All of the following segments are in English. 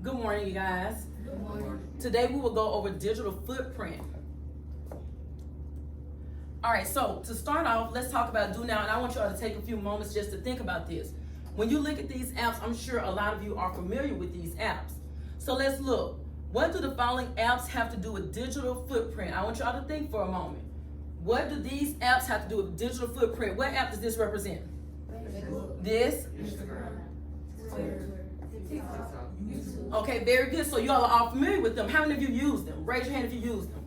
Good morning, you guys. Good morning. Today we will go over digital footprint. All right, so to start off, let's talk about Do Now, and I want you all to take a few moments just to think about this. When you look at these apps, I'm sure a lot of you are familiar with these apps. So let's look. What do the following apps have to do with digital footprint? I want y'all to think for a moment. What do these apps have to do with digital footprint? What app does this represent? Facebook, This? Instagram, Twitter, TikTok, YouTube. Okay, very good. So you all are all familiar with them. How many of you use them? Raise your hand if you use them.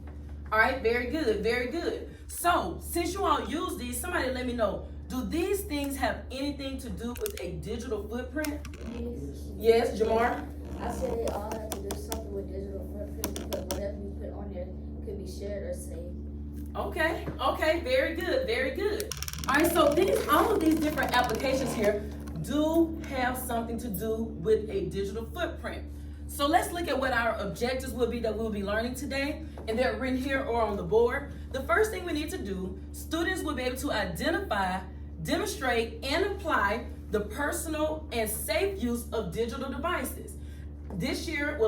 All right, very good, very good. So since you all use these, somebody let me know, do these things have anything to do with a digital footprint? Yes, Jamar? I said they all have to do something with digital footprint because whatever you put on there could be shared or saved. Okay, very good, very good. All right, so all of these different applications here do have something to do with a digital footprint. So let's look at what our objectives will be that we'll be learning today, and they're written here or on the board. The first thing we need to do, students will be able to identify, demonstrate, and apply the personal and safe use of digital devices. Last year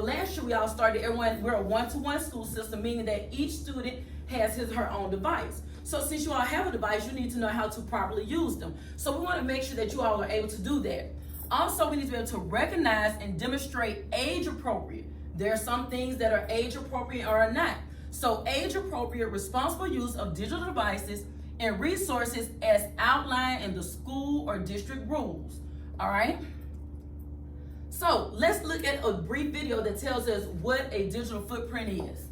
we all started, we're a one-to-one school system, meaning that each student has his or her own device. So since you all have a device, you need to know how to properly use them. So we want to make sure that you all are able to do that. Also, we need to be able to recognize and demonstrate age appropriate. There are some things that are age appropriate or are not. So age appropriate, responsible use of digital devices and resources as outlined in the school or district rules. All right? So let's look at a brief video that tells us what a digital footprint is.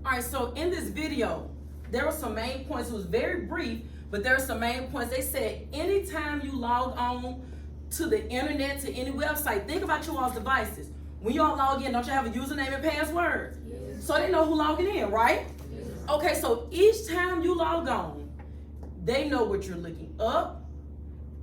All right, so in this video, there were some main points. It was very brief, but there are some main points. They said anytime you log on to the internet, to any website, think about your all's devices. When you all log in, don't you have a username and password? Yes. So they know who logging in, right? Yes. Okay, so each time you log on, they know what you're looking up,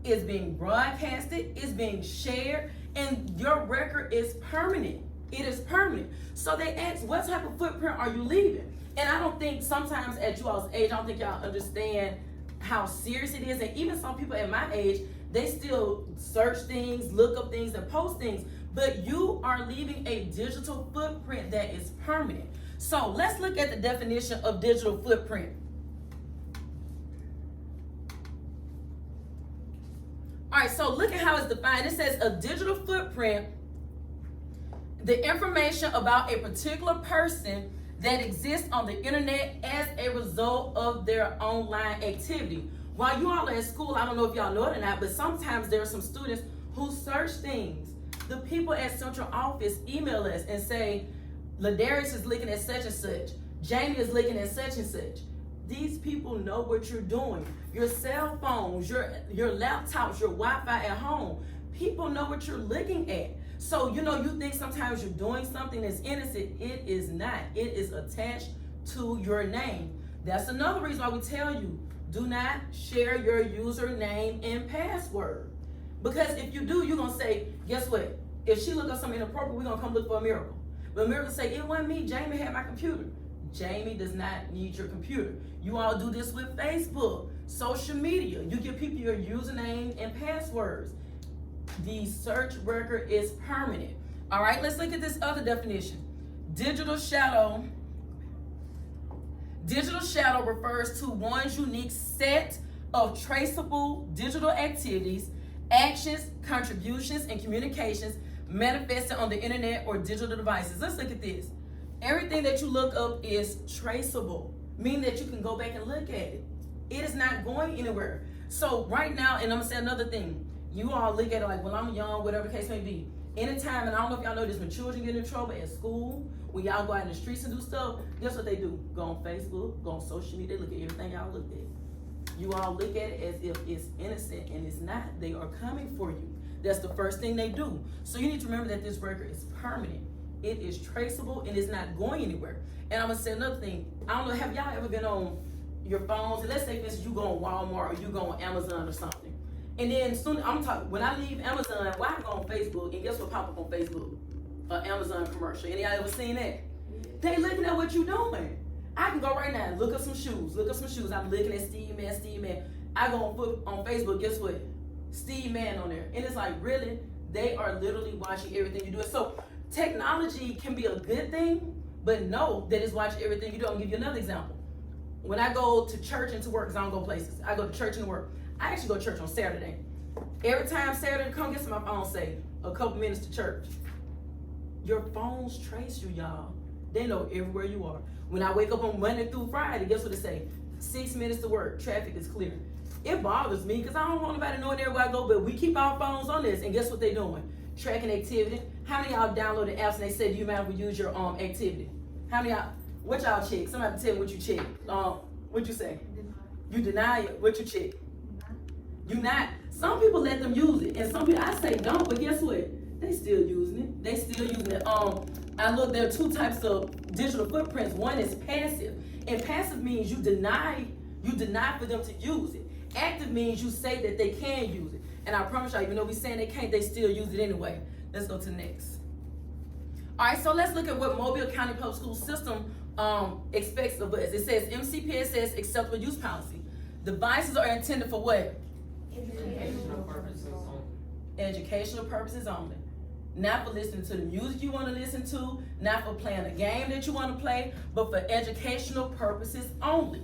it's being broadcasted, it's being shared, and your record is permanent. It is permanent. So they ask, what type of footprint are you leaving? And I don't think sometimes at you all's age, I don't think y'all understand how serious it is. And even some people at my age, they still search things, look up things, and post things. But you are leaving a digital footprint that is permanent. So let's look at the definition of digital footprint. All right, so look at how it's defined. It says a digital footprint, the information about a particular person that exists on the internet as a result of their online activity. While you all are at school, I don't know if y'all know it or not, but sometimes there are some students who search things. The people at central office email us and say, Ladarius is looking at such and such. Jamie is looking at such and such. These people know what you're doing. Your cell phones, your laptops, your Wi-Fi at home. People know what you're looking at. So, you think sometimes you're doing something that's innocent. It is not. It is attached to your name. That's another reason why we tell you, do not share your username and password. Because if you do, you're going to say, guess what? If she look up something inappropriate, we're going to come look for a miracle. But Miracle say, it wasn't me, Jamie had my computer. Jamie does not need your computer. You all do this with Facebook. Social media, you give people your username and passwords. The search record is permanent. All right, let's look at this other definition. Digital shadow refers to one's unique set of traceable digital activities, actions, contributions, and communications manifested on the internet or digital devices. Let's look at this. Everything that you look up is traceable, meaning that you can go back and look at it. It is not going anywhere. So right now, and I'm gonna say another thing, you all look at it like, well, I'm young, whatever the case may be. Anytime, and I don't know if y'all know this, when children get in trouble at school, when y'all go out in the streets and do stuff, guess what they do? Go on Facebook, go on social media, look at everything y'all look at. You all look at it as if it's innocent, and it's not. They are coming for you. That's the first thing they do. So you need to remember that this record is permanent. It is traceable, and it's not going anywhere. And I'm gonna say another thing. I don't know, have y'all ever been on your phones? And let's say, for instance, you go on Walmart or you go on Amazon or something. And then soon, when I leave Amazon, why I go on Facebook, and guess what pop up on Facebook? An Amazon commercial. Any y'all ever seen that? They looking at what you doing. I can go right now and look up some shoes. I'm looking at Steve Man. I go on Facebook, guess what? Steve Man on there. And it's like, really? They are literally watching everything you do. So technology can be a good thing, but know that it's watching everything you do. I'll give you another example. When I go to church and to work, because I don't go places, I go to church and to work. I actually go to church on Saturday. Every time Saturday come, guess what my phone say? A couple minutes to church. Your phones trace you, y'all. They know everywhere you are. When I wake up on Monday through Friday, guess what it say? 6 minutes to work, traffic is clear. It bothers me because I don't want nobody knowing everywhere I go, but we keep our phones on this, and guess what they doing? Tracking activity. How many of y'all downloaded apps and they said, do you mind if we use your activity? How many of y'all, what y'all check? Somebody tell me what you check. What you say? You deny it. What you check? You not. Some people let them use it, and some people, I say don't, but guess what? They still using it. I look, there are two types of digital footprints. One is passive, and passive means you deny for them to use it. Active means you say that they can use it. And I promise y'all, even though we saying they can't, they still use it anyway. Let's go to the next. All right, so let's look at what Mobile County Public School System expects of us. It says MCPSS acceptable use policy. Devices are intended for what? Educational purposes only. Not for listening to the music you want to listen to, not for playing a game that you want to play, but for educational purposes only.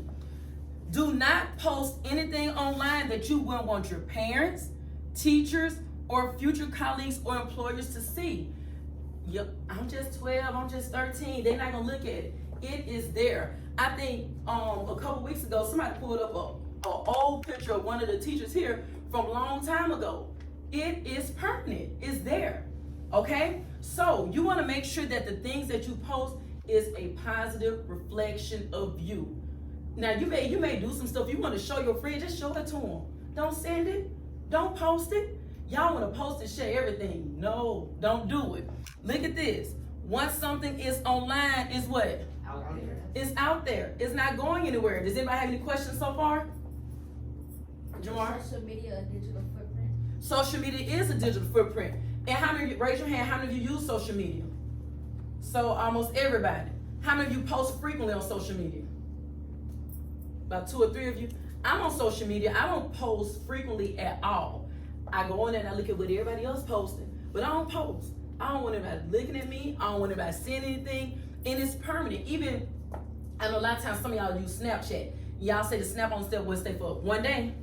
Do not post anything online that you wouldn't want your parents, teachers, or future colleagues or employers to see. Yep, I'm just 12, I'm just 13, they're not gonna look at it. It is there. I think a couple weeks ago, somebody pulled up an old picture of one of the teachers here from a long time ago. It is permanent, it's there, okay? So you wanna make sure that the things that you post is a positive reflection of you. Now you may do some stuff, you wanna show your friend, just show it to them. Don't send it, don't post it. Y'all wanna post and share everything. No, don't do it. Look at this. Once something is online, is what? Out there. It's out there. It's not going anywhere. Does anybody have any questions so far? Jamar? Social media, a digital footprint. Social media is a digital footprint. And how many, raise your hand, how many of you use social media? So almost everybody. How many of you post frequently on social media? About 2 or 3 of you. I'm on social media. I don't post frequently at all. I go on there and I look at what everybody else posting, but I don't post. I don't want anybody looking at me. I don't want anybody seeing anything, and it's permanent. Even, I know a lot of times some of y'all use Snapchat. Y'all say the snap on step will stay for one day,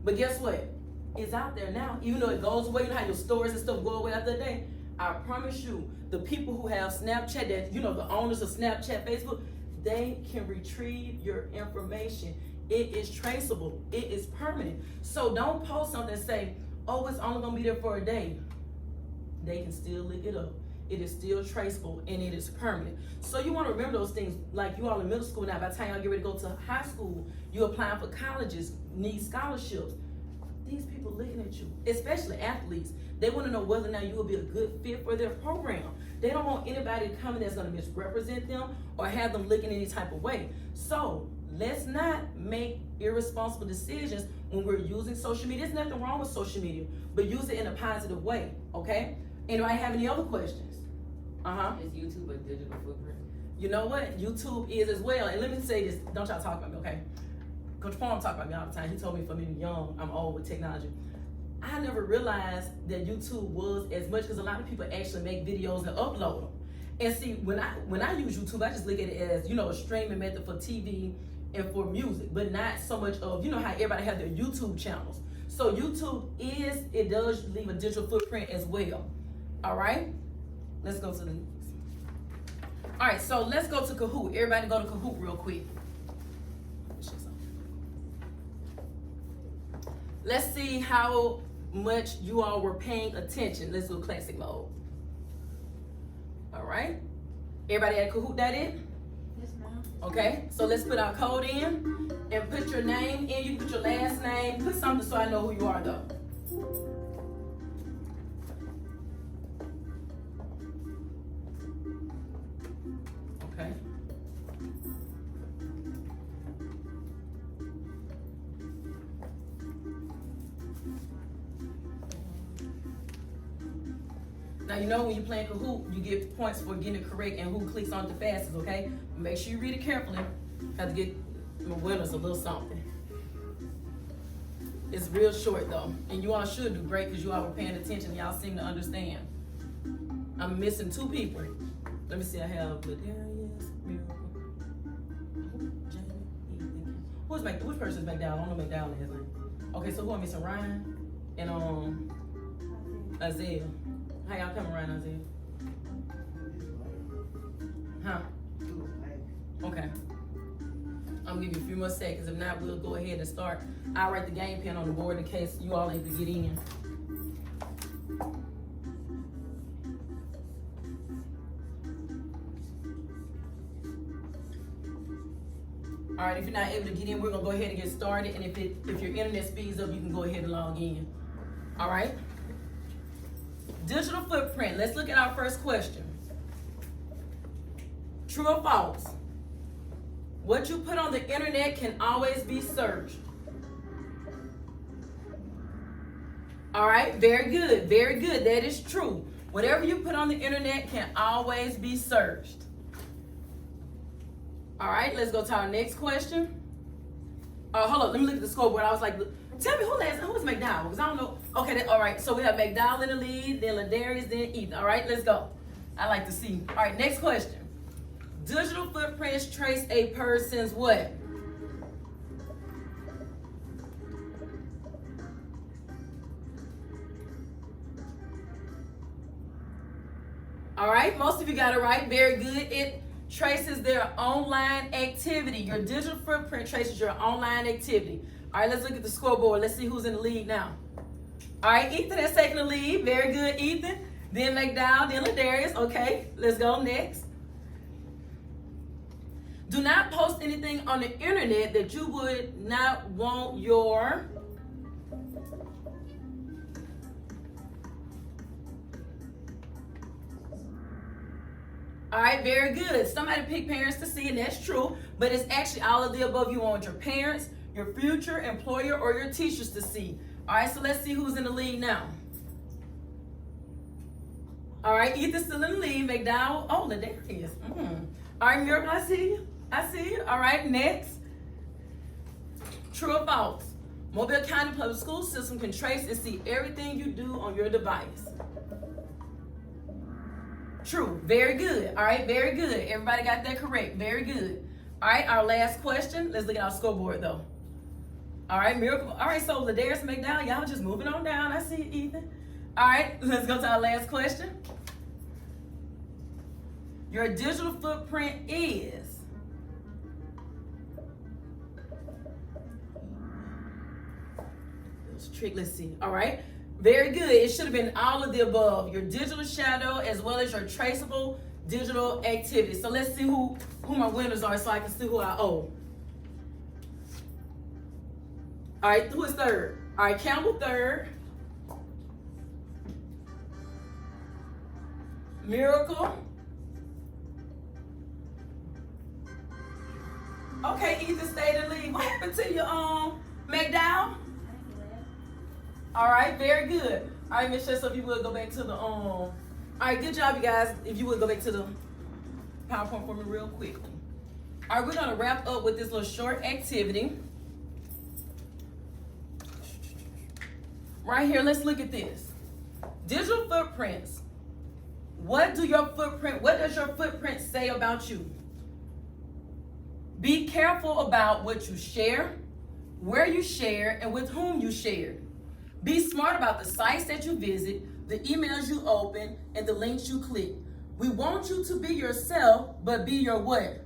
but guess what? It's out there now. Even though it goes away, you know how your stories and stuff go away after a day? I promise you, the people who have Snapchat, that the owners of Snapchat, Facebook, they can retrieve your information. It is traceable. It is permanent. So don't post something and say, oh, it's only gonna be there for a day. They can still look it up. It is still traceable and it is permanent. So you wanna remember those things, like you all in middle school now, by the time y'all get ready to go to high school, you're applying for colleges, need scholarships. These people looking at you, especially athletes, they wanna know whether or not you will be a good fit for their program. They don't want anybody coming that's gonna misrepresent them or have them looking any type of way. So let's not make irresponsible decisions when we're using social media. There's nothing wrong with social media, but use it in a positive way, okay? Anybody have any other questions? Is YouTube a digital footprint? You know what? YouTube is as well. And let me say this, don't y'all talk about me, okay? Coach Palm talk about me all the time. He told me from being young, I'm old with technology. I never realized that YouTube was as much, because a lot of people actually make videos and upload them. And see, when I use YouTube, I just look at it as, you know, a streaming method for TV and for music, but not so much of, you know, how everybody have their YouTube channels. So YouTube it does leave a digital footprint as well. All right, let's go to the next. All right, so let's go to Kahoot. Everybody go to Kahoot real quick. Let's see how much you all were paying attention. Let's do classic mode. All right, everybody at Kahoot that in? Yes, ma'am. Okay, so let's put our code in and put your name in. You can put your last name, put something so I know who you are though. Okay. Now, you know when you're playing Kahoot, you get points for getting it correct and who clicks on it the fastest, okay? Make sure you read it carefully. Have to get my winners a little something. It's real short though, and you all should do great because you all were paying attention. Y'all seem to understand. I'm missing 2 people. Let me see, I have Ladarius, Miracle. Which person's McDowell? I don't know McDowell has name. Okay, so who am I missing? Ryan and Isaiah. How y'all coming, Ryan, Isaiah? Huh? Okay. I'm gonna give you a few more seconds. If not, we'll go ahead and start. I'll write the game plan on the board in case you all able to get in. All right, if you're not able to get in, we're gonna go ahead and get started. And if your internet speeds up, you can go ahead and log in. All right? Digital footprint. Let's look at our first question. True or false? What you put on the internet can always be searched. All right, very good, very good. That is true. Whatever you put on the internet can always be searched. All right, let's go to our next question. Hold on, let me look at the scoreboard. I was like, tell me who was McDowell, because I don't know. Okay, all right, so we have McDowell in the lead, then Ladarius, then Ethan. All right, let's go. I like to see. All right, next question. Digital footprints trace a person's what? All right, most of you got it right. Very good. It traces their online activity. Your digital footprint traces your online activity. All right, let's look at the scoreboard. Let's see who's in the lead now. All right, Ethan has taken the lead. Very good, Ethan. Then McDowell, then Ladarius. Okay, let's go next. Do not post anything on the internet that you would not want your All right, very good. Somebody picked parents to see, and that's true, but it's actually all of the above. You want your parents, your future employer, or your teachers to see. All right, so let's see who's in the lead now. All right, Ethan's still in the lead. McDowell, oh, Ladarius. All right, Miracle, I see you. I see you. All right, next. True or false? Mobile County Public School System can trace and see everything you do on your device. True. Very good. All right, very good. Everybody got that correct. Very good. All right, our last question. Let's look at our scoreboard, though. All right, Miracle. All right, so Ladarius, McDowell, y'all just moving on down. I see you, Ethan. All right, let's go to our last question. Your digital footprint is trick. Let's see. All right. Very good. It should have been all of the above. Your digital shadow as well as your traceable digital activity. So let's see who my winners are so I can see who I owe. All right. Who is third? All right. Campbell third. Miracle. Okay, Ethan stayed in the lead. What happened to you, McDowell? All right, very good. All right, Miss Shessa, if you would go back to the all right, good job, you guys. If you would go back to the PowerPoint for me real quickly. All right, we're gonna wrap up with this little short activity. right here, let's look at this. Digital footprints. What does your footprint say about you? Be careful about what you share, where you share, and with whom you share. Be smart about the sites that you visit, the emails you open, and the links you click. We want you to be yourself, but be your what?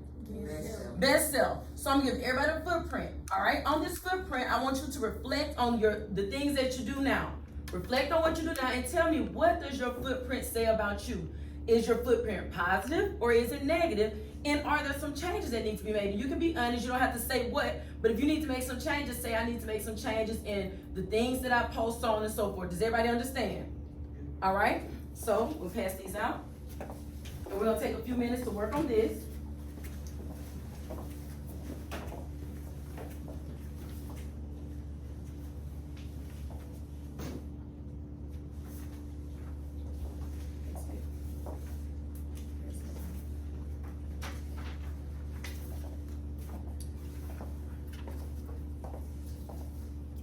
Best self. So I'm gonna give everybody a footprint. All right. On this footprint, I want you to reflect on the things that you do now. Reflect on what you do now and tell me, what does your footprint say about you? Is your footprint positive or is it negative? And are there some changes that need to be made? And you can be honest. You don't have to say what, but if you need to make some changes, say I need to make some changes in the things that I post, so on and so forth. Does everybody understand? All right. So we'll pass these out, and we're gonna take a few minutes to work on this.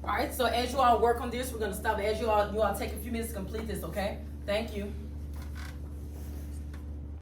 All right, so as you all work on this, we're gonna stop. As you all take a few minutes to complete this, okay? Thank you.